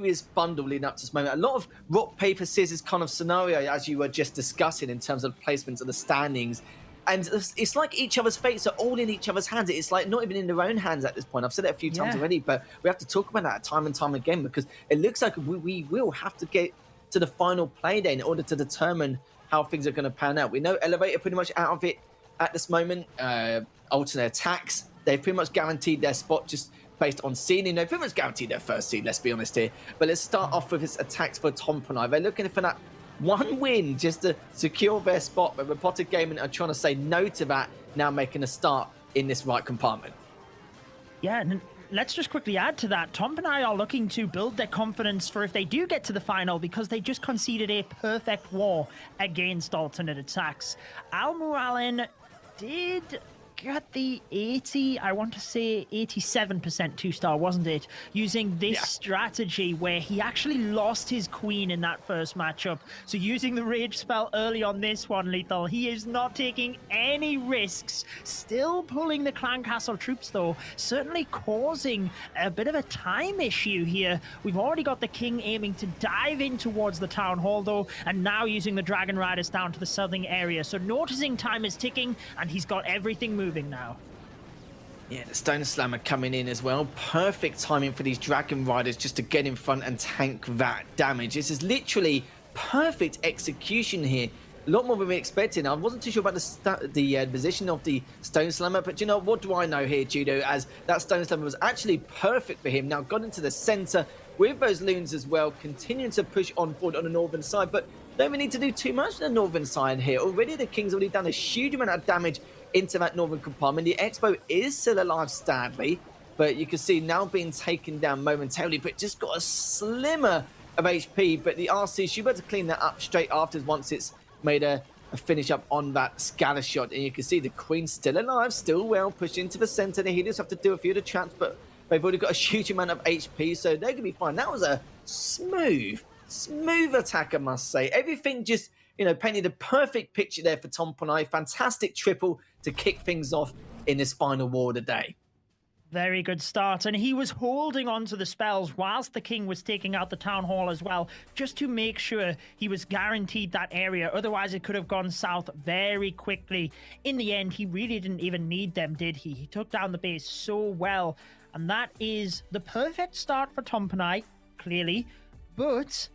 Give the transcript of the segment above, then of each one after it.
serious bundle leading up to this moment. A lot of rock, paper, scissors kind of scenario, as you were just discussing, in terms of placements of the standings. And it's like each other's fates are all in each other's hands. It's like not even in their own hands at this point. I've said it a few times already, but we have to talk about that time and time again, because it looks like we will have to get to the final play day in order to determine how things are going to pan out. We know Elevator pretty much out of it at this moment. Alternate attacks, they've pretty much guaranteed their spot just based on seeding. They've pretty much guaranteed their first seed, let's be honest here. But let's start off with his attacks for Tompinai. They're looking for that one win just to secure their spot, but Repotted Gaming are trying to say no to that, now making a start in this right compartment. Yeah, and let's just quickly add to that. Tompinai are looking to build their confidence for if they do get to the final, because they just conceded a perfect war against alternate attacks. Al Mualin did get the 80, I want to say 87% 2-star, wasn't it? Using this strategy where he actually lost his queen in that first matchup. So using the rage spell early on this one, Lethal, he is not taking any risks. Still pulling the clan castle troops though, certainly causing a bit of a time issue here. We've already got the king aiming to dive in towards the town hall though, and now using the dragon riders down to the southern area. So noticing time is ticking, and he's got everything moving now. Yeah, the Stone Slammer coming in as well. Perfect timing for these Dragon Riders just to get in front and tank that damage. This is literally perfect execution here. A lot more than we expected. I wasn't too sure about the position of the Stone Slammer, but you know, what do I know here, Judo, as that Stone Slammer was actually perfect for him. Now got into the center with those loons as well, continuing to push on forward on the northern side, but don't we need to do too much on the northern side here. Already the King's already done a huge amount of damage into that northern compartment. The Expo is still alive, sadly, but you can see now being taken down momentarily, but just got a slimmer of HP. But the RC should be able to clean that up straight afterwards once it's made a finish up on that scatter shot. And you can see the Queen's still alive, still well pushed into the center. The healers have to do a few of the traps, but they've already got a huge amount of HP, so they're gonna be fine. That was a smooth attack, I must say. Everything just, you know, painted the perfect picture there for Tompinai. Fantastic triple to kick things off in this final war of the day. Very good start, and he was holding on to the spells whilst the king was taking out the town hall as well, just to make sure he was guaranteed that area. Otherwise it could have gone south very quickly. In the end, he really didn't even need them, did he? He took down the base so well, and that is the perfect start for Tompinai, clearly. But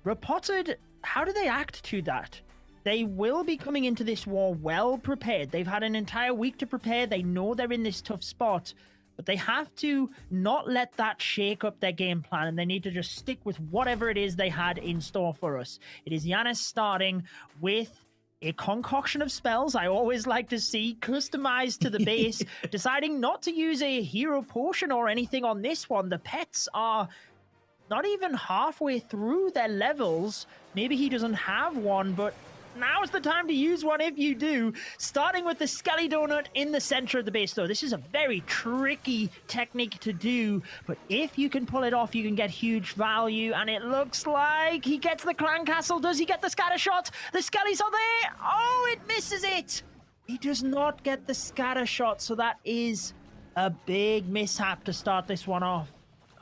Repotted, how do they act to that? They will be coming into this war well prepared. They've had an entire week to prepare. They know they're in this tough spot, but they have to not let that shake up their game plan, and they need to just stick with whatever it is they had in store for us. It is Yanis starting with a concoction of spells I always like to see, customized to the base, deciding not to use a hero potion or anything on this one. The pets are not even halfway through their levels. Maybe he doesn't have one, but now's the time to use one if you do. Starting with the Skelly Donut in the center of the base, though. This is a very tricky technique to do, but if you can pull it off, you can get huge value, and it looks like he gets the clan castle. Does he get the scatter shot? The Skellies are there! Oh, it misses it! He does not get the scatter shot, so that is a big mishap to start this one off.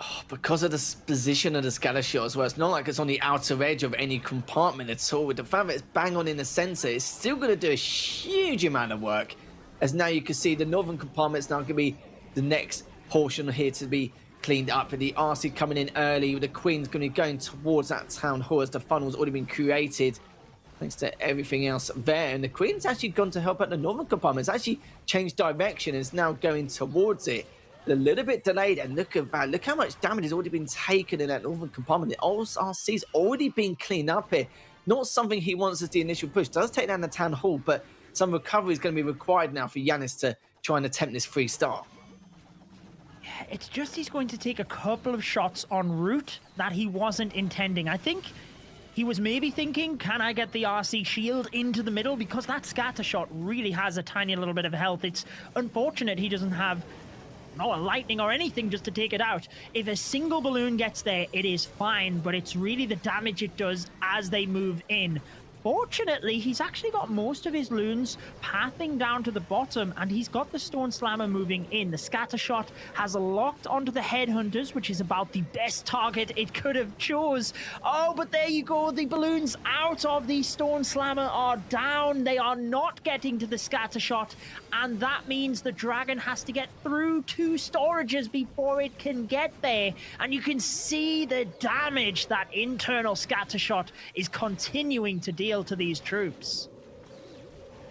Oh, because of the position of the scatter shot as well, it's not like it's on the outer edge of any compartment at all. With the fact that it's bang on in the center, it's still going to do a huge amount of work. As now you can see the northern compartment's now going to be the next portion here to be cleaned up. With the RC coming in early, with the Queen's going to be going towards that town hall as the funnel's already been created, thanks to everything else there. And the Queen's actually gone to help out the northern compartment. It's actually changed direction and is now going towards it. A little bit delayed, and look at that. Look how much damage has already been taken in that northern compartment. The RC's already been cleaned up here. Not something he wants as the initial push. Does take down the town hall, but some recovery is going to be required now for Yanis to try and attempt this free start. Yeah, it's just he's going to take a couple of shots en route that he wasn't intending. I think he was maybe thinking, can I get the RC shield into the middle? Because that scatter shot really has a tiny little bit of health. It's unfortunate he doesn't have not a lightning or anything just to take it out. If a single balloon gets there, it is fine, but it's really the damage it does as they move in. Fortunately, he's actually got most of his loons pathing down to the bottom, and he's got the Stone Slammer moving in. The scatter shot has locked onto the headhunters, which is about the best target it could have chose. Oh, but there you go. The balloons out of the Stone Slammer are down. They are not getting to the scatter shot, and that means the dragon has to get through 2 storages before it can get there. And you can see the damage that internal scatter shot is continuing to deal to these troops.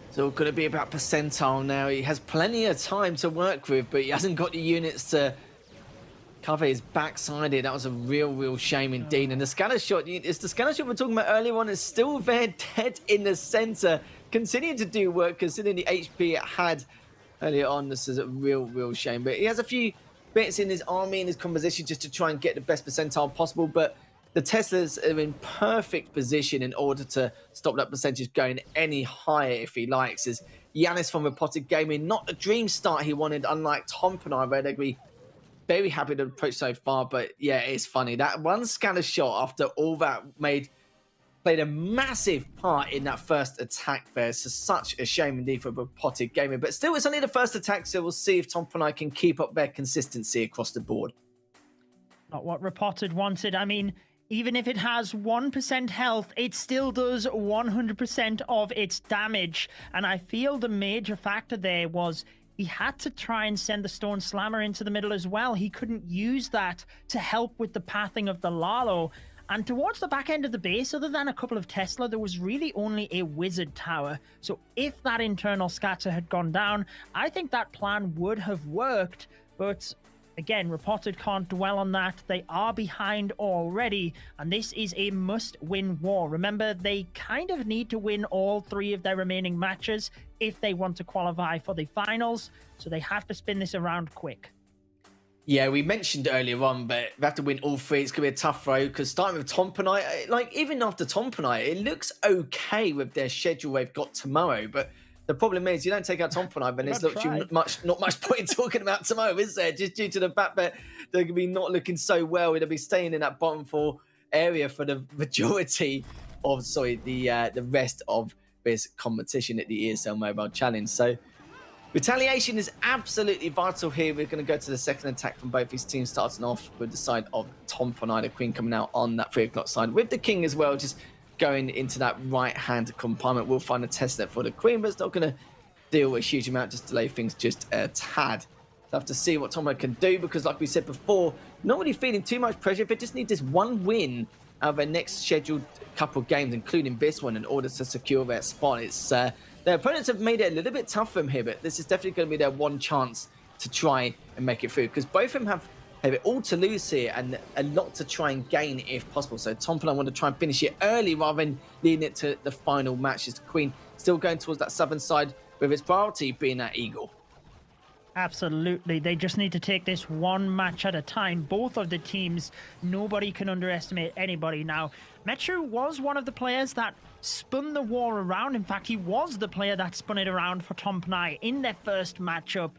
It's all going to be about percentile now. He has plenty of time to work with, but he hasn't got the units to cover his backside here. That was a real shame indeed. And the scatter shot, it's the scatter shot we were talking about earlier on, is still there dead in the center, continuing to do work considering the HP it had earlier on. This is a real shame. But he has a few bits in his army and his composition just to try and get the best percentile possible. But the Teslas are in perfect position in order to stop that percentage going any higher if he likes. As Yanis from Repotted Gaming, not the dream start he wanted, unlike Tompinai, where they'd be very happy to approach so far. But yeah, it's funny. That one scatter shot after all that played a massive part in that first attack there. So such a shame indeed for Repotted Gaming. But still, it's only the first attack, so we'll see if Tompinai can keep up their consistency across the board. Not what Repotted wanted. I mean, even if it has 1% health, it still does 100% of its damage. And I feel the major factor there was he had to try and send the Stone Slammer into the middle as well. He couldn't use that to help with the pathing of the Lalo. And towards the back end of the base, other than a couple of Tesla, there was really only a Wizard Tower. So if that internal scatter had gone down, I think that plan would have worked. But again, Repotted can't dwell on that. They are behind already, and this is a must-win war. Remember, they kind of need to win all 3 of their remaining matches if they want to qualify for the finals, so they have to spin this around quick. Yeah, we mentioned earlier on, but they have to win all 3. It's going to be a tough road, because starting with Tompinai, like, even after Tompinai, it looks okay with their schedule they've got tomorrow, but the problem is, you don't take out Tompinai, then there's not much point in talking about tomorrow, is there? Just due to the fact that they're going to be not looking so well. They'll be staying in that bottom 4 area for the majority of, the rest of this competition at the ESL Mobile Challenge. So retaliation is absolutely vital here. We're going to go to the second attack from both these teams, starting off with the side of Tompinai, the Queen coming out on that 3 o'clock side with the King as well, just going into that right-hand compartment. We'll find a Tesla for the Queen, but it's not going to deal a huge amount, just delay things just a tad. So have to see what Tompinai can do, because like we said before, not really feeling too much pressure. They just need this one win out of their next scheduled couple of games, including this one, in order to secure their spot. It's their opponents have made it a little bit tough for them here, but this is definitely going to be their one chance to try and make it through, because both of them have it all to lose here and a lot to try and gain if possible. So Tompinai want to try and finish it early rather than leading it to the final match. As the Queen still going towards that southern side, with its priority being that Eagle. Absolutely. They just need to take this one match at a time. Both of the teams, nobody can underestimate anybody. Now, Metru was one of the players that spun the war around. In fact, he was the player that spun it around for Tompinai in their first matchup.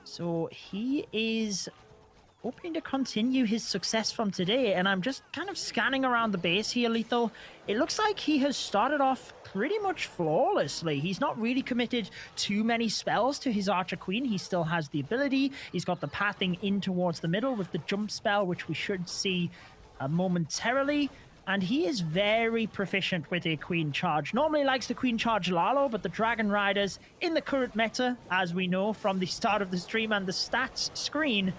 So he is hoping to continue his success from today. And I'm just kind of scanning around the base here, Lethal. It looks like he has started off pretty much flawlessly. He's not really committed too many spells to his Archer Queen. He still has the ability. He's got the pathing in towards the middle with the jump spell, which we should see momentarily. And he is very proficient with a Queen Charge. Normally likes the Queen Charge Lalo, but the Dragon Riders in the current meta, as we know from the start of the stream and the stats screen,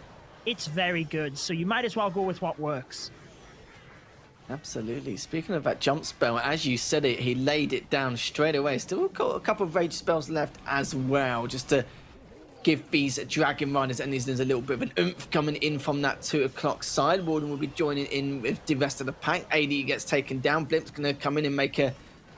it's very good. So you might as well go with what works. Absolutely. Speaking of that jump spell, as you said it, he laid it down straight away. Still got a couple of rage spells left as well, just to give these Dragon Riders and there's a little bit of an oomph coming in from that 2 o'clock side. Warden will be joining in with the rest of the pack. AD gets taken down. Blimp's going to come in and make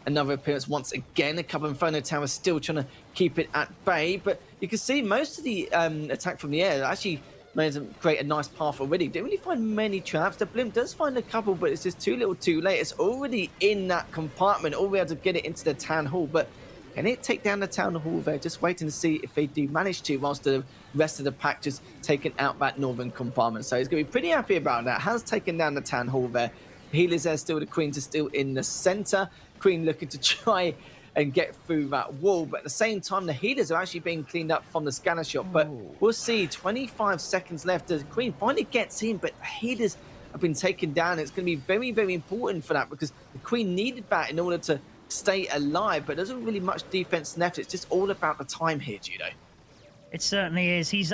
another appearance once again. A couple of Inferno Towers still trying to keep it at bay, but you can see most of the attack from the air actually managed to create a nice path already. Didn't really find many traps. The Blimp does find a couple, but it's just too little too late. It's already in that compartment, all we have to get it into the Town Hall. But can it take down the Town Hall there? Just waiting to see if they do manage to, whilst the rest of the pack just taking out that northern compartment. So he's going to be pretty happy about that. Has taken down the Town Hall there. Healers there still, the Queens are still in the center. Queen looking to try and get through that wall, but at the same time, the healers are actually being cleaned up from the scanner shot. But we'll see, 25 seconds left as Queen finally gets in, but the healers have been taken down. It's going to be very, very important for that because the Queen needed that in order to stay alive, but there's not really much defense left. It's just all about the time here, Judo. It certainly is. He's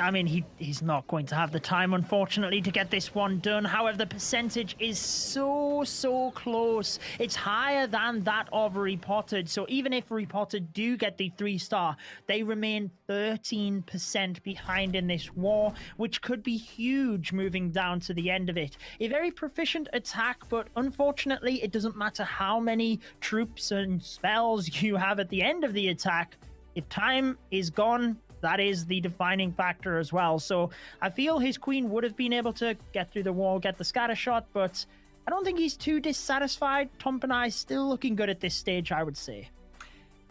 not going to have the time, unfortunately, to get this one done. However, the percentage is so close. It's higher than that of Repotted. So even if Repotted do get the 3-star, they remain 13% behind in this war, which could be huge moving down to the end of it. A very proficient attack, but unfortunately, it doesn't matter how many troops and spells you have at the end of the attack. If time is gone, that is the defining factor as well. So I feel his Queen would have been able to get through the wall, get the scatter shot, but I don't think he's too dissatisfied. Tompinai still looking good at this stage, I would say.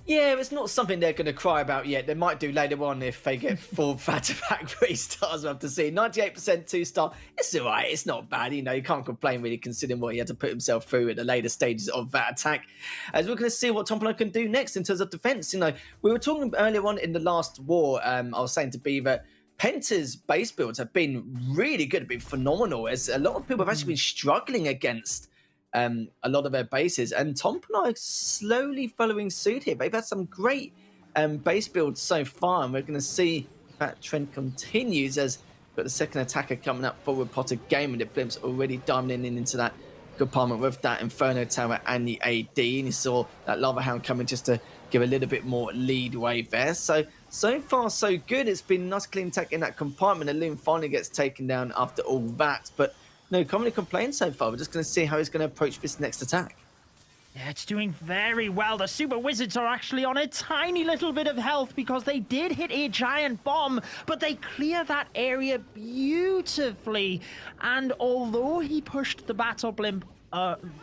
Yeah, it's not something they're going to cry about yet. They might do later on if they get 4 back-to-back 3-stars. We'll have to see. 98% 2-star. It's all right. It's not bad. You know, you can't complain really considering what he had to put himself through at the later stages of that attack. As we're going to see what Tompinai can do next in terms of defense. You know, we were talking earlier on in the last war. I was saying to B that Penta's base builds have been really good, have been phenomenal. As a lot of people have actually been struggling against a lot of their bases, and Tompinai slowly following suit here. They've had some great base builds so far, and we're going to see if that trend continues as we've got the second attacker coming up for Repotted Gaming. The Blimp's already diamonding in into that compartment with that Inferno Tower and the AD, and you saw that Lava Hound coming just to give a little bit more leadway there. So far so good. It's been nice clean tech in that compartment. The Loon finally gets taken down after all that, but no commonly complained so far. We're just going to see how he's going to approach this next attack. Yeah, it's doing very well. The Super Wizards are actually on a tiny little bit of health because they did hit a giant bomb, but they clear that area beautifully. And although he pushed the Battle Blimp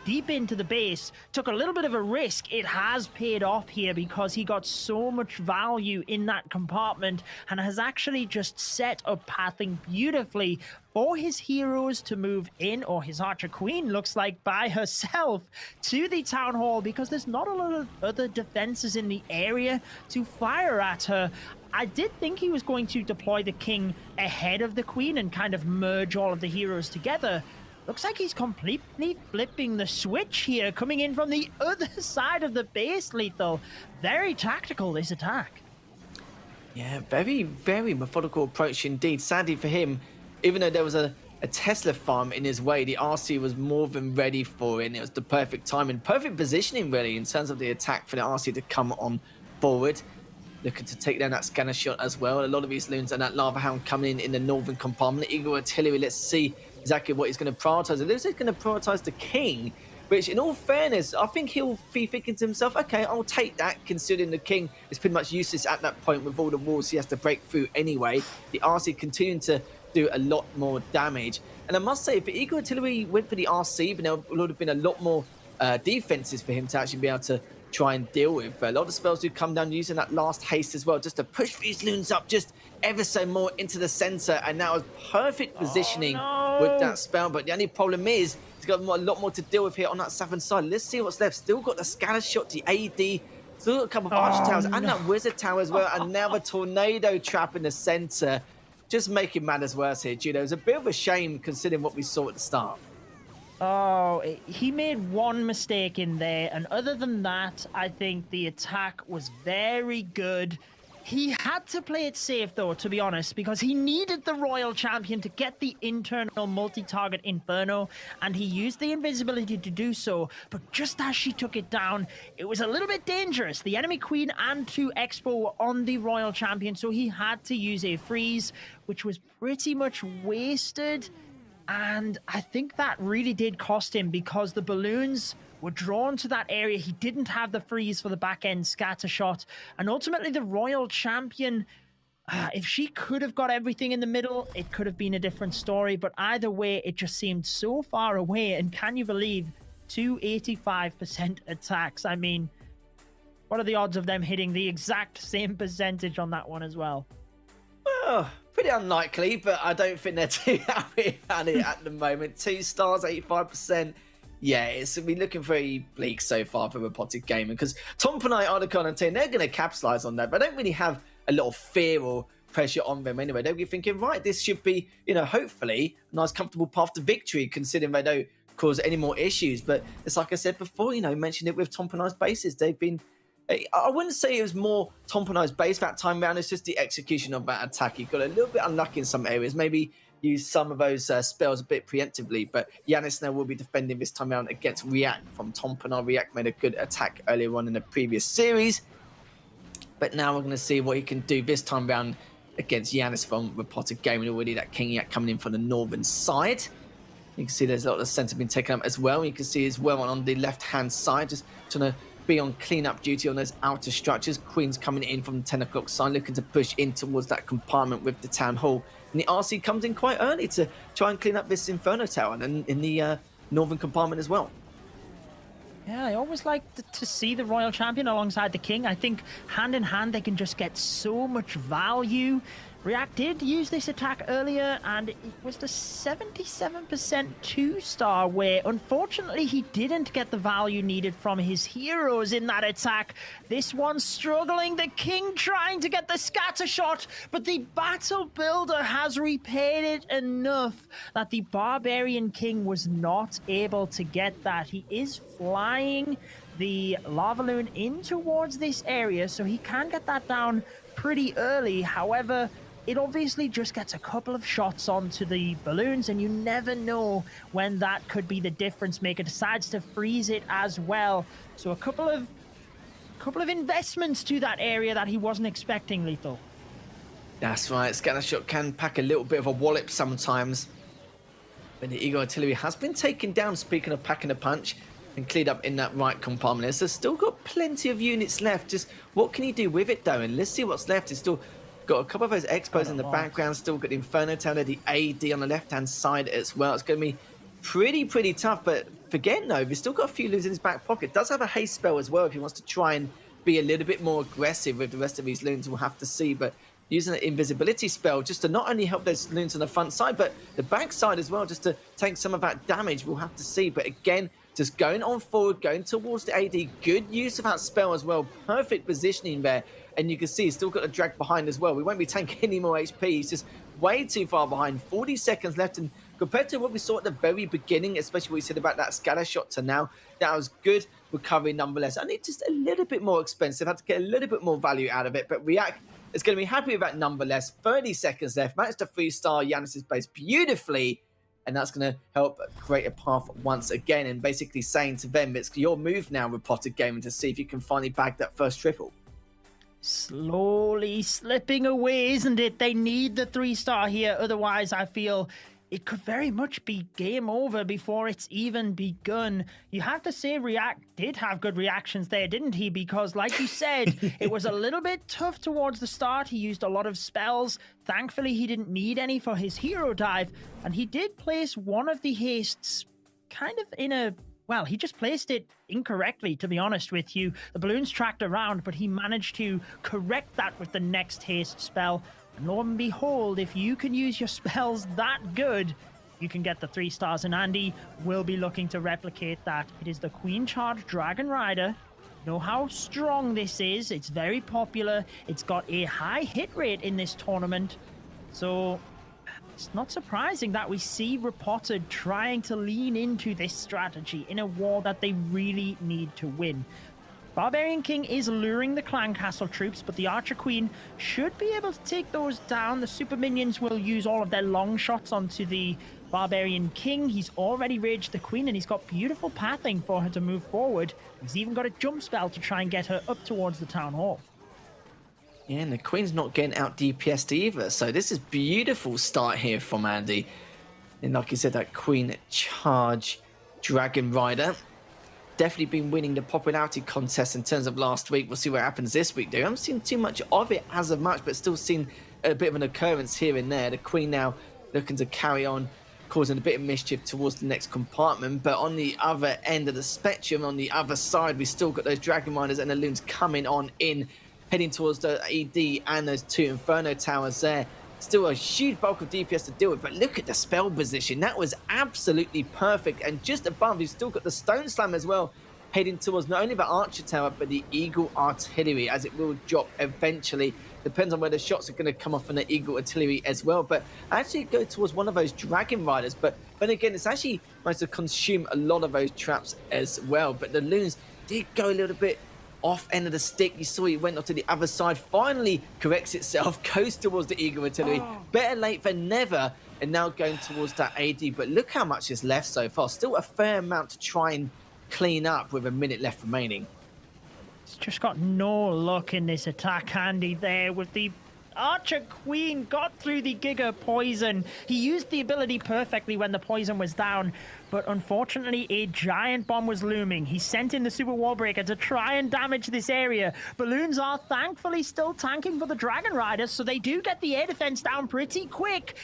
deep into the base, took a little bit of a risk, it has paid off here because he got so much value in that compartment and has actually just set up pathing beautifully for his heroes to move in, or his Archer Queen looks like by herself, to the Town Hall because there's not a lot of other defenses in the area to fire at her. I did think he was going to deploy the King ahead of the Queen and kind of merge all of the heroes together. Looks like he's completely flipping the switch here, coming in from the other side of the base, Lethal. Very tactical, this attack. Yeah, very, very methodical approach indeed. Sadly for him, even though there was a Tesla farm in his way, the RC was more than ready for it, and it was the perfect timing, perfect positioning really in terms of the attack for the RC to come on forward. Looking to take down that scanner shot as well. A lot of these loons and that Lava Hound coming in the northern compartment. Eagle Artillery, let's see exactly what he's going to prioritize. It looks like he's going to prioritize the King, which in all fairness, I think he'll be thinking to himself, okay, I'll take that, considering the King is pretty much useless at that point with all the walls he has to break through anyway. The RC continuing to do a lot more damage. And I must say, if the Eagle Artillery went for the RC, then there would have been a lot more defenses for him to actually be able to try and deal with. But a lot of spells do come down using that last haste as well, just to push these loons up just ever so more into the center, and that was perfect positioning with that spell. But the only problem is he's got a lot more to deal with here on that southern side. Let's see what's left. Still got the scatter shot, the AD, still got a couple of archer towers, and that wizard tower as well, and now the tornado trap in the center, just making matters worse here, Judo. It was a bit of a shame considering what we saw at the start. Oh, he made one mistake in there, and other than that, I think the attack was very good. He had to play it safe, though, to be honest, because he needed the Royal Champion to get the internal multi-target Inferno, and he used the invisibility to do so, but just as she took it down, it was a little bit dangerous. The enemy Queen and 2 Expo were on the Royal Champion, so he had to use a freeze, which was pretty much wasted. And I think that really did cost him because the balloons were drawn to that area. He didn't have the freeze for the back end scatter shot. And ultimately the Royal Champion, if she could have got everything in the middle, it could have been a different story. But either way, it just seemed so far away. And can you believe 285% attacks? I mean, what are the odds of them hitting the exact same percentage on that one as well? Well, pretty unlikely, but I don't think they're too happy about it at the moment. 2 stars, 85%. Yeah, it's been looking very bleak so far for Repotted Gaming because Tompinai are the kind of team, they're going to capitalize on that, but I don't really have a lot of fear or pressure on them anyway. They'll be thinking, right, this should be, hopefully a nice, comfortable path to victory, considering they don't cause any more issues. But it's like I said before, mentioned it with Tompinai's bases. They've been, I wouldn't say it was more Tompinai's base that time round. It's just the execution of that attack. He got a little bit unlucky in some areas. Maybe use some of those spells a bit preemptively, but Yanis now will be defending this time around against React from Tompinai. React made a good attack earlier on in the previous series, but now we're going to see what he can do this time around against Yanis from Repotted Gaming. Already that King Yak coming in from the northern side. You can see there's a lot of center being taken up as well. You can see as well on the left hand side, just trying to be on cleanup duty on those outer structures. Queen's coming in from the 10 o'clock side, looking to push in towards that compartment with the town hall. And the RC comes in quite early to try and clean up this Inferno Tower and in the northern compartment as well. Yeah, I always like to see the Royal Champion alongside the King. I think hand in hand they can just get so much value. React did use this attack earlier, and it was the 77% 2-star, where unfortunately he didn't get the value needed from his heroes in that attack. This one's struggling, the King trying to get the scatter shot, but the Battle Builder has repaid it enough that the Barbarian King was not able to get that. He is flying the Lava Loon in towards this area, so he can get that down pretty early. However, it obviously just gets a couple of shots onto the balloons, and you never know when that could be the difference maker. Decides to freeze it as well. So a couple of investments to that area that he wasn't expecting, Lethal. That's right. Scatter shot can pack a little bit of a wallop sometimes. But the Eagle Artillery has been taken down, speaking of packing a punch, and cleared up in that right compartment. So still got plenty of units left. Just what can he do with it, though? And let's see what's left. It's still got a couple of those expos in the background. Still got the Inferno Tower, the AD on the left-hand side as well. It's going to be pretty tough. But forget no, he's still got a few loons in his back pocket. Does have a haste spell as well if he wants to try and be a little bit more aggressive with the rest of these loons. We'll have to see. But using an invisibility spell just to not only help those loons on the front side, but the back side as well, just to take some of that damage. We'll have to see. But again, just going on forward, going towards the AD. Good use of that spell as well. Perfect positioning there. And you can see he's still got a drag behind as well. We won't be tanking any more HP. He's just way too far behind. 40 seconds left. And compared to what we saw at the very beginning, especially what we said about that scatter shot to now, that was good recovery nonetheless. Only just a little bit more expensive. Had to get a little bit more value out of it. But React is going to be happy with that nonetheless. 30 seconds left. Managed to 3-star Yanis' base beautifully. And that's going to help create a path once again. And basically saying to them, it's your move now, Repotted Gaming, to see if you can finally bag that first triple. Slowly slipping away, isn't it? They need the 3-star here. Otherwise, I feel it could very much be game over before it's even begun. You have to say React did have good reactions there, didn't he? Because like you said, it was a little bit tough towards the start. He used a lot of spells. Thankfully, he didn't need any for his hero dive. And he did place one of the hastes kind of in a... Well, he just placed it incorrectly, to be honest with you. The balloons tracked around, but he managed to correct that with the next haste spell. And lo and behold, if you can use your spells that good, you can get the 3 stars. And Andy will be looking to replicate that. It is the Queen Charge Dragon Rider. Know how strong this is. It's very popular. It's got a high hit rate in this tournament. So it's not surprising that we see Repotted trying to lean into this strategy in a war that they really need to win. Barbarian King is luring the Clan Castle troops, but the Archer Queen should be able to take those down. The super minions will use all of their long shots onto the Barbarian King. He's already raged the Queen, and he's got beautiful pathing for her to move forward. He's even got a jump spell to try and get her up towards the Town Hall. Yeah, and the Queen's not getting out DPS'd either. So this is beautiful start here from Andy. And like you said, that Queen Charge Dragon Rider definitely been winning the popularity contest in terms of last week. We'll see what happens this week, though. I haven't seen too much of it as of much, but still seen a bit of an occurrence here and there. The Queen now looking to carry on, causing a bit of mischief towards the next compartment. But on the other end of the spectrum, on the other side, we still got those Dragon Riders and the Loons coming on in, heading towards the AD and those 2 Inferno Towers there. Still a huge bulk of DPS to deal with, but look at the spell position. That was absolutely perfect. And just above, you've still got the Stone Slam as well, heading towards not only the Archer Tower, but the Eagle Artillery, as it will drop eventually. Depends on where the shots are going to come off from the Eagle Artillery as well. But actually go towards one of those Dragon Riders. But again, it's actually managed to consume a lot of those traps as well. But the Loons did go a little bit off end of the stick. You saw he went off to the other side, finally corrects itself, goes towards the Eagle Artillery. Better late than never, and now going towards that AD. But look how much is left so far. Still a fair amount to try and clean up with a minute left remaining. It's just got no luck in this attack, Andy, there with the Archer Queen. Got through the Giga Poison. He used the ability perfectly when the poison was down, but unfortunately a giant bomb was looming. He sent in the Super Wall Breaker to try and damage this area. Balloons are thankfully still tanking for the Dragon Riders, so they do get the air defense down pretty quick.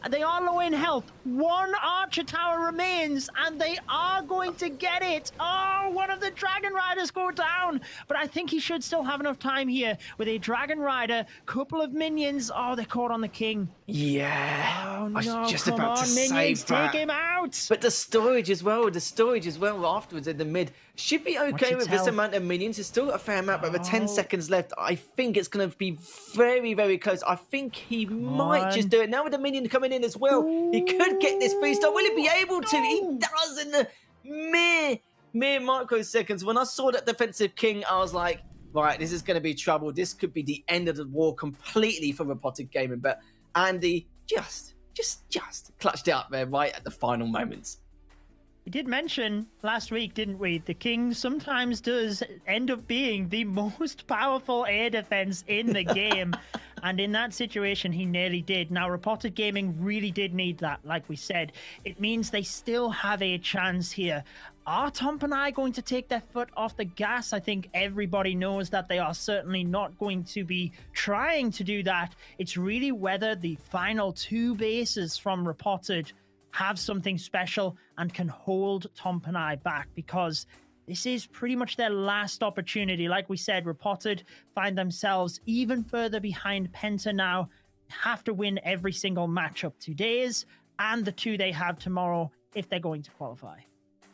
They are low in health. One Archer Tower remains, and they are going to get it. Oh, one of the Dragon Riders go down, but I think he should still have enough time here with a Dragon Rider, couple of minions. Oh, they're caught on the King. Yeah. Oh, no, I was just come about on, to minions, say that. take him out. But the storage as well afterwards in the mid should be okay with this amount of minions. It's still a fair amount, but with 10 seconds left, I think it's going to be very, very close. I think he might just do it. Now with the minion coming in as well, he could get this 3-star. Will he be able to? He does in the mere microseconds. When I saw that defensive King, I was like, right, this is going to be trouble. This could be the end of the war completely for Repotted Gaming. But Andy just clutched it up there right at the final moments. We did mention last week, didn't we? The King sometimes does end up being the most powerful air defense in the game. And in that situation, he nearly did. Now, Repotted Gaming really did need that, like we said. It means they still have a chance here. Are Tompinai going to take their foot off the gas? I think everybody knows that they are certainly not going to be trying to do that. It's really whether the final two bases from Repotted have something special and can hold Tompinai back, because this is pretty much their last opportunity. Like we said, Repotted find themselves even further behind Penta now. Have to win every single matchup today's and the two they have tomorrow if they're going to qualify.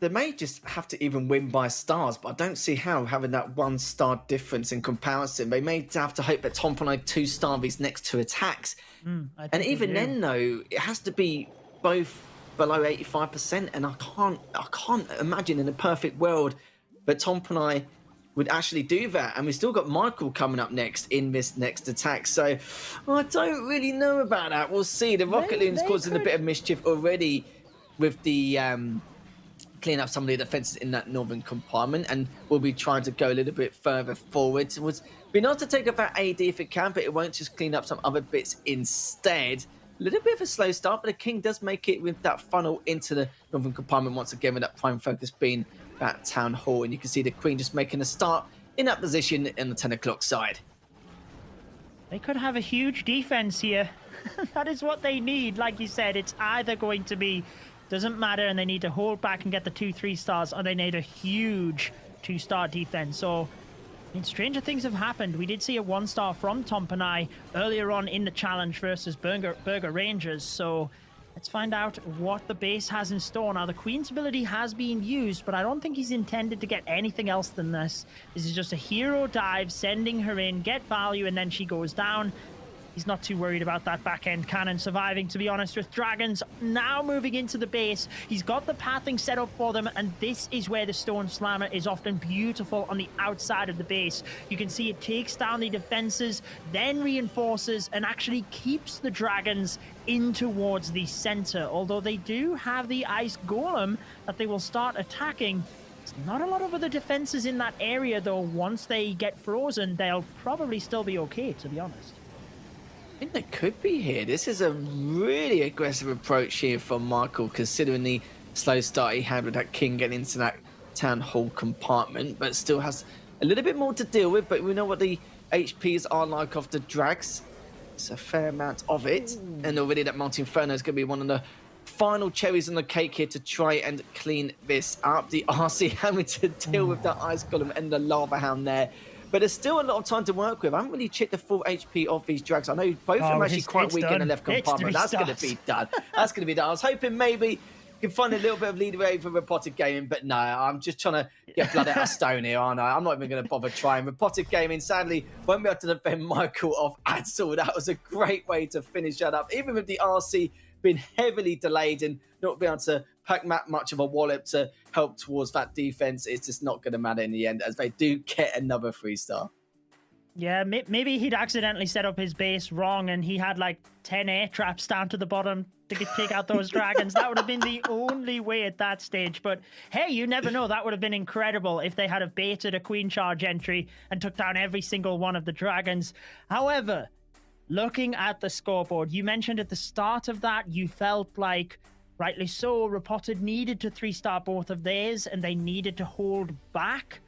They may just have to even win by stars, but I don't see how having that 1-star difference in comparison. They may have to hope that Tompinai 2-star these next two attacks. And even then, though, it has to be both below 85%, and I can't imagine in a perfect world that Tompinai would actually do that. And we've still got Michael coming up next in this next attack, so I don't really know about that. We'll see. The Rocket Loon's causing a bit of mischief already with the clean up some of the defenses in that northern compartment, and we'll be trying to go a little bit further forward. It would be nice to take up that AD if it can, but it won't just clean up some other bits instead. A little bit of a slow start, but the King does make it with that funnel into the northern compartment once again, with that prime focus being that Town Hall. And you can see the Queen just making a start in that position in the 10 o'clock side. They could have a huge defense here. That is what they need. Like you said, it's either going to be, doesn't matter, and they need to hold back and get the 2-3 stars, or they need a huge 2-star defense. So, I mean, stranger things have happened. We did see a 1-star from Tompinai earlier on in the challenge versus Burger Rangers. So let's find out what the base has in store. Now, the Queen's ability has been used, but I don't think he's intended to get anything else than this. This is just a hero dive, sending her in, get value, and then she goes down. He's not too worried about that back-end cannon surviving, to be honest, with Dragons now moving into the base. He's got the pathing set up for them, and this is where the Stone Slammer is often beautiful on the outside of the base. You can see it takes down the defenses, then reinforces, and actually keeps the Dragons in towards the center. Although they do have the Ice Golem that they will start attacking. Not a lot of other defenses in that area, though. Once they get frozen, they'll probably still be okay, to be honest. I think they could be here. This is a really aggressive approach here from Michael, considering the slow start he had with that King getting into that Town Hall compartment, but still has a little bit more to deal with. But we know what the HPs are like of the Drags. It's a fair amount of it. And already that Multi-Inferno is going to be one of the final cherries on the cake here to try and clean this up. The RC having to deal with that Ice Golem and the Lava Hound there. but there's still a lot of time to work with. I haven't really checked the full HP of these drags. I know both of them are actually quite weak in the left compartment. That's going to be done. That's going to be done. I was hoping maybe can find a little bit of leeway for Repotted Gaming, but no, I'm just trying to get blood out of stone here, aren't I? I'm not even going to bother trying. Repotted Gaming, sadly, won't be able to defend Michael off at all. That was a great way to finish that up, even with the RC being heavily delayed and not being able to pack much of a wallop to help towards that defense. It's just not going to matter in the end, as they do get another 3-star. Yeah, maybe he'd accidentally set up his base wrong and he had like 10 air traps down to the bottom to take out those dragons. That would have been the only way at that stage. But hey, you never know. That would have been incredible if they had have baited a queen charge entry and took down every single one of the dragons. However, looking at the scoreboard, you mentioned at the start of that, you felt like, rightly so, Repotted needed to 3-star both of theirs and they needed to hold back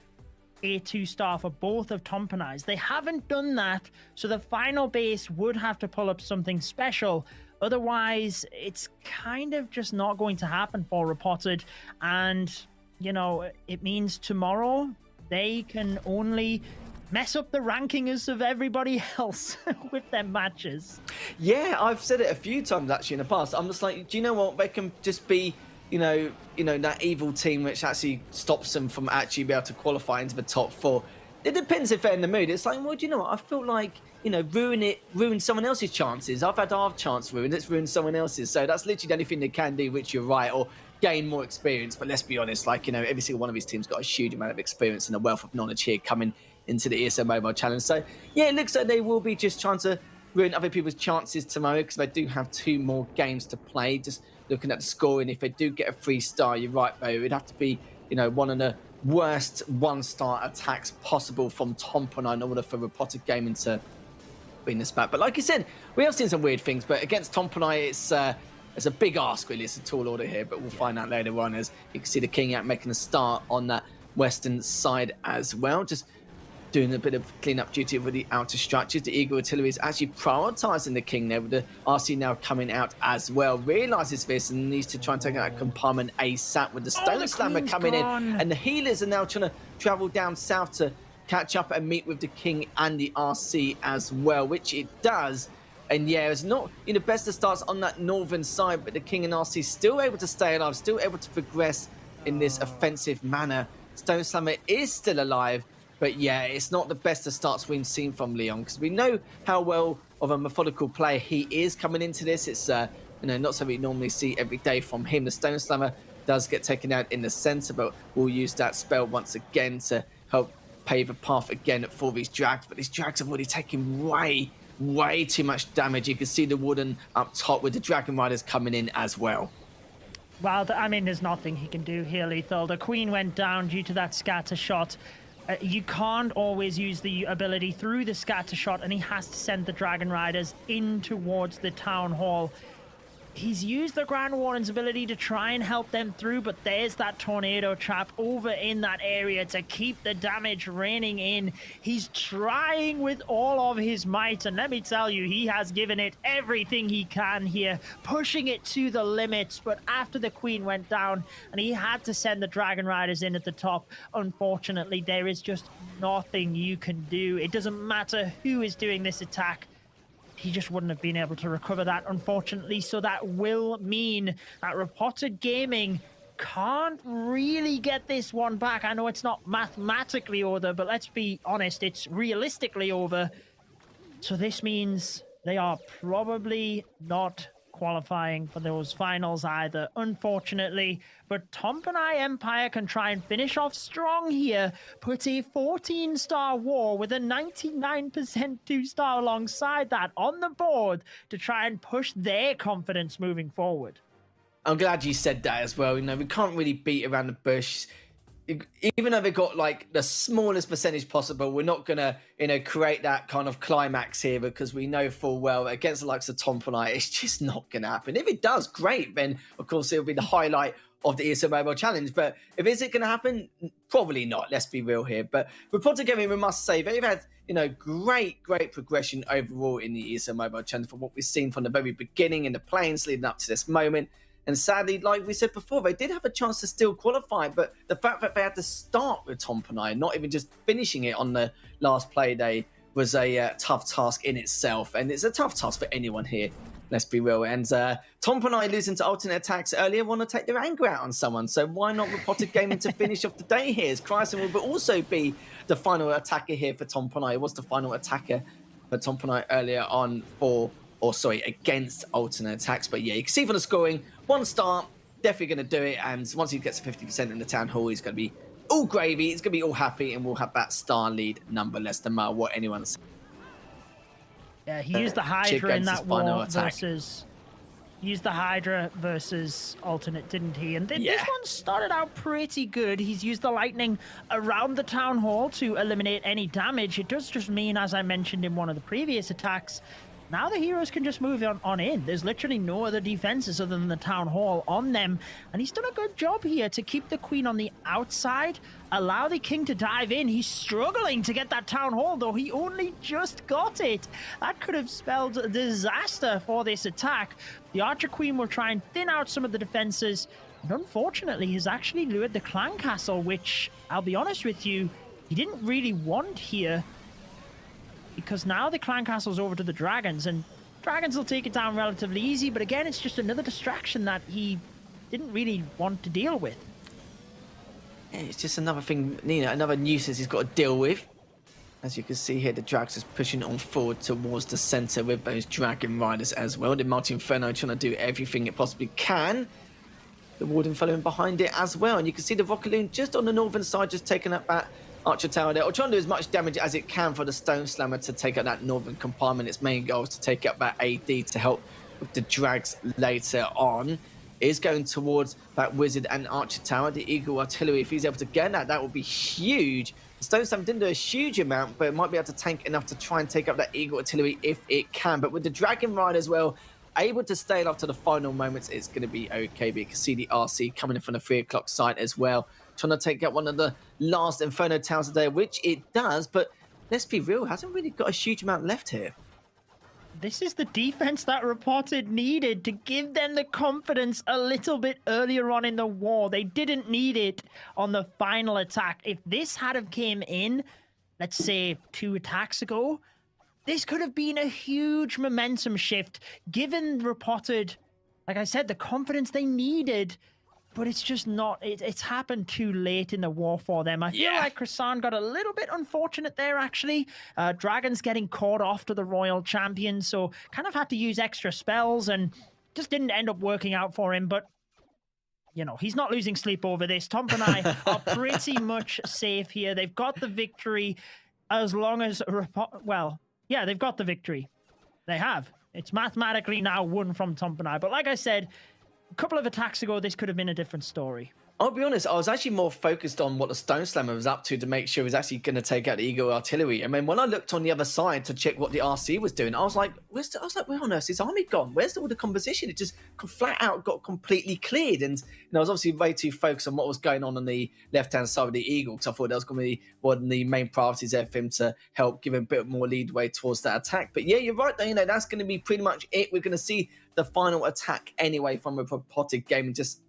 a 2-star for both of Tompinai's. They haven't done that, so the final base would have to pull up something special. Otherwise, it's kind of just not going to happen for Repotted. And, you know, it means tomorrow they can only mess up the rankings of everybody else with their matches. Yeah, I've said it a few times actually in the past. I'm just like, do you know what? They can just be, you know, that evil team which actually stops them from actually be able to qualify into the top 4. It depends if they're in the mood. It's like, well, do you know what? I feel like, you know, ruin someone else's chances. I've had our chance ruined. Let's ruin someone else's. So that's literally the only thing they can do, which you're right, or gain more experience. But let's be honest, like, you know, every single one of these teams got a huge amount of experience and a wealth of knowledge here coming into the ESL Mobile Challenge. So yeah, it looks like they will be just trying to ruin other people's chances tomorrow, because they do have 2 more games to play. Just looking at the scoring, if they do get a 3-star, you're right, though, it'd have to be, you know, one of the worst 1-star attacks possible from Tompinai in order for Repotted Gaming to win this map. But like you said, we have seen some weird things, but against Tompinai, it's a big ask, really. It's a tall order here, but we'll find out later on, as you can see the King out making a start on that western side as well. Just doing a bit of clean-up duty with the outer structures. The Eagle Artillery is actually prioritising the King there, with the RC now coming out as well. Realises this and needs to try and take out a compartment ASAP, with the Stone Slammer coming in. And the healers are now trying to travel down south to catch up and meet with the King and the RC as well, which it does. And yeah, it's not, you know, best of starts on that northern side, but the King and RC still able to stay alive, still able to progress in this offensive manner. Stone Slammer is still alive, but yeah, it's not the best of starts we've seen from Leon, because we know how well of a methodical player he is coming into this. It's you know, not something we normally see every day from him. The Stone Slammer does get taken out in the center, but we'll use that spell once again to help pave a path again for these drags. But these drags have already taken way too much damage. You can see the wooden up top with the Dragon Riders coming in as well. Well, I mean, there's nothing he can do here, Lethal. The Queen went down due to that scatter shot. You can't always use the ability through the scatter shot, and he has to send the Dragon Riders in towards the Town Hall. He's used the Grand Warden's ability to try and help them through, but there's that tornado trap over in that area to keep the damage raining in. He's trying with all of his might, and let me tell you, he has given it everything he can here, pushing it to the limits. But after the Queen went down and he had to send the Dragon Riders in at the top, unfortunately, there is just nothing you can do. It doesn't matter who is doing this attack. He just wouldn't have been able to recover that, unfortunately. So that will mean that Repotted Gaming can't really get this one back. I know it's not mathematically over, but let's be honest, it's realistically over. So this means they are probably not qualifying for those finals either, unfortunately. But Tompinai Empire can try and finish off strong here, put a 14-star war with a 99% 2-star alongside that on the board to try and push their confidence moving forward. I'm glad you said that as well. You know, we can't really beat around the bush. Even though they've got like the smallest percentage possible, we're not going to, you know, create that kind of climax here, because we know full well against the likes of Tompinai, it's just not going to happen. If it does, great. Then, of course, it'll be the highlight of the ESL Mobile Challenge. But if is it going to happen? Probably not. Let's be real here. But Repotted Gaming, we must say, they've had, you know, great progression overall in the ESL Mobile Challenge from what we've seen from the very beginning in the planes leading up to this moment. And sadly, like we said before, they did have a chance to still qualify, but the fact that they had to start with Tompinai, not even just finishing it on the last play day, was a tough task in itself. And it's a tough task for anyone here, let's be real. And Tompinai losing to alternate attacks earlier want to take their anger out on someone. So why not Repotted Gaming to finish off the day here? As Kryson will also be the final attacker here for Tompinai. It was the final attacker for Tompinai earlier on against alternate attacks. But yeah, you can see from the scoring, 1 star, definitely going to do it. And once he gets to 50% in the town hall, he's going to be all gravy. He's going to be all happy, and we'll have that star lead numberless, no matter what anyone says. Yeah, he used the Hydra in that war versus... Used the Hydra versus alternate, didn't he? And this one started out pretty good. He's used the lightning around the town hall to eliminate any damage. It does just mean, as I mentioned in one of the previous attacks, now the heroes can just move on in. There's literally no other defenses other than the town hall on them. And he's done a good job here to keep the queen on the outside, allow the king to dive in. He's struggling to get that town hall, though. He only just got it. That could have spelled a disaster for this attack. The archer queen will try and thin out some of the defenses. And unfortunately, he's actually lured the clan castle, which, I'll be honest with you, he didn't really want here. Because now the clan castle's over to the dragons, and dragons will take it down relatively easy, but again, it's just another distraction that he didn't really want to deal with. Yeah, it's just another thing, another nuisance he's got to deal with. As you can see here, the Drags is pushing on forward towards the center with those Dragon Riders as well. The Multi Inferno trying to do everything it possibly can. The Warden following behind it as well, and you can see the Rocket Loon just on the northern side, just taking up that Archer Tower there, or trying to do as much damage as it can for the Stone Slammer to take out that northern compartment. Its main goal is to take out that AD to help with the drags later on. Is going towards that Wizard and Archer Tower. The Eagle Artillery, if he's able to get that, that would be huge. The Stone Slammer didn't do a huge amount, but it might be able to tank enough to try and take out that Eagle Artillery if it can. But with the Dragon Ride as well, able to stay up to the final moments, it's going to be okay. But you can see the RC coming in from the 3 o'clock side as well, trying to take out one of the last Inferno Towers today, which it does, but let's be real, hasn't really got a huge amount left here. This is the defense that Repotted needed to give them the confidence a little bit earlier on in the war. They didn't need it on the final attack. If this had have came in, let's say 2 attacks ago, this could have been a huge momentum shift, given Repotted, like I said, the confidence they needed. But it's just not, it's happened too late in the war for them. I feel like Krasan got a little bit unfortunate there, actually. Dragons getting caught off to the Royal Champion, so kind of had to use extra spells and just didn't end up working out for him. But, you know, he's not losing sleep over this. Tompinai are pretty much safe here. They've got the victory as long as, yeah, they've got the victory. They have. It's mathematically now won from Tompinai. But like I said, a couple of attacks ago, this could have been a different story. I'll be honest, I was actually more focused on what the Stone Slammer was up to make sure he was actually going to take out the Eagle Artillery. I mean, when I looked on the other side to check what the RC was doing, I was like, where on earth is his army gone? Where's all the composition? It just flat out got completely cleared. And I was obviously way too focused on what was going on the left-hand side of the Eagle, because I thought that was going to be one of the main priorities there for him to help give him a bit more leadway towards that attack. But yeah, you're right, though. That's going to be pretty much it. We're going to see the final attack anyway from a Repotted Gaming, just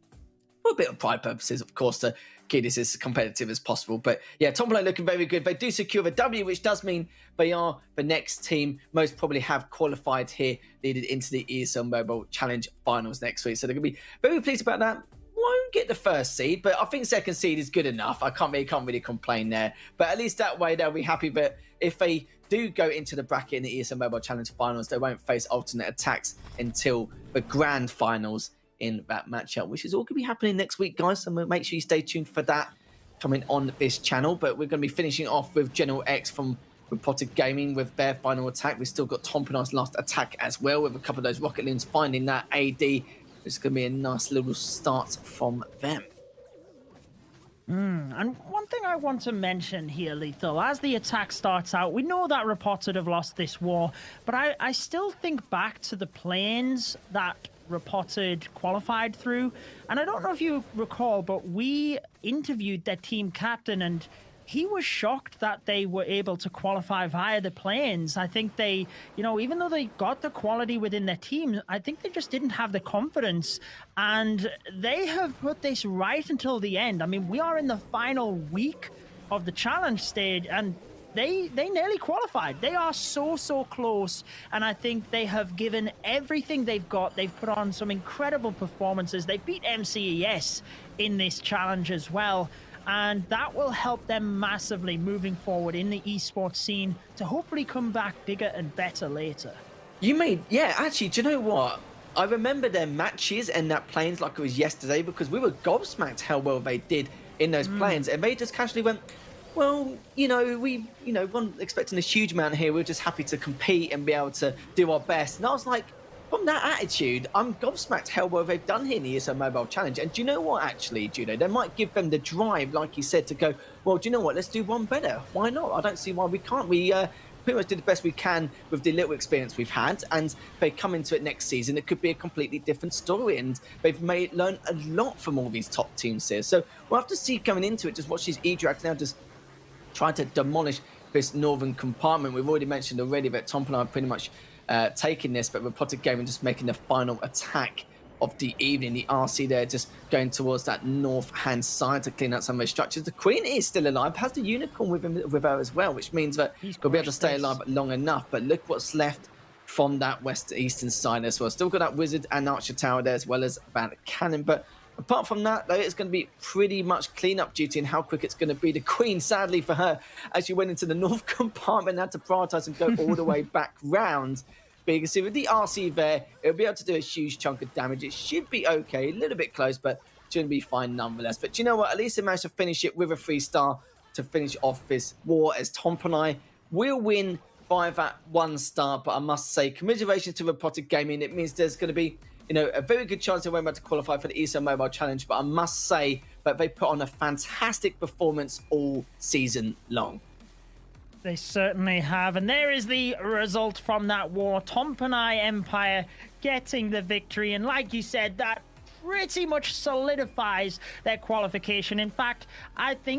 for a bit of pride purposes, of course, to keep this as competitive as possible. But yeah, Tompinai looking very good. They do secure the W, which does mean they are the next team most probably have qualified here, leading into the ESL Mobile Challenge Finals next week. So they're going to be very pleased about that. Won't get the first seed, but I think second seed is good enough. I can't really complain there. But at least that way they'll be happy. But if they do go into the bracket in the ESL Mobile Challenge Finals, they won't face alternate attacks until the grand finals in that matchup, which is all going to be happening next week, guys. So make sure you stay tuned for that coming on this channel. But we're going to be finishing off with General X from Repotted Gaming with their final attack. We've still got Tompinai's last attack as well, with a couple of those Rocket Loons finding that AD. It's going to be a nice little start from them. And one thing I want to mention here, Lethal, as the attack starts out, we know that Repotted have lost this war, but I still think back to the planes that Repotted qualified through, and I don't know if you recall, but we interviewed their team captain, and he was shocked that they were able to qualify via the planes. I think they, even though they got the quality within their team, I think they just didn't have the confidence. And they have put this right until the end. I mean, we are in the final week of the challenge stage, and they nearly qualified. They are so close, and I think they have given everything they've got. They've put on some incredible performances. They beat MCES in this challenge as well, and that will help them massively moving forward in the esports scene to hopefully come back bigger and better later. Yeah, actually, do you know what? I remember their matches and that planes like it was yesterday, because we were gobsmacked how well they did in those planes, and they just casually went, well, we weren't expecting a huge amount here. We're just happy to compete and be able to do our best. And I was like, from that attitude, I'm gobsmacked how well they've done here in the ESL Mobile Challenge. And do you know what, actually, Judo? They might give them the drive, like you said, to go, well, do you know what? Let's do one better. Why not? I don't see why we can't. We pretty much did the best we can with the little experience we've had. And if they come into it next season, it could be a completely different story. And they've learned a lot from all these top teams here. So we'll have to see coming into it. Just watch these E-Drags now just try to demolish this northern compartment. We've already mentioned already that Tompinai are pretty much taking this, but Repotted Gaming just making the final attack of the evening. The RC there just going towards that north hand side to clean out some of those structures. The Queen is still alive, has the Unicorn with her as well, which means that we'll be able to stay alive long enough. But look what's left from that west eastern side as well. Still got that Wizard and Archer Tower there, as well as about a cannon. But apart from that, though, it's going to be pretty much cleanup duty and how quick it's going to be. The Queen, sadly for her, as she went into the north compartment, had to prioritise and go all the way back round. But you can see with the RC there, it'll be able to do a huge chunk of damage. It should be okay, a little bit close, but shouldn't be fine nonetheless. But do you know what? At least they managed to finish it with a 3-star to finish off this war, as Tompinai will win by that 1-star. But I must say, commiserations to Repotted Gaming. It means there's going to be a very good chance they won't be able to qualify for the ESL Mobile Challenge, but I must say that they put on a fantastic performance all season long. They certainly have, and there is the result from that war. Tompinai Empire getting the victory, and like you said, that pretty much solidifies their qualification. In fact, I think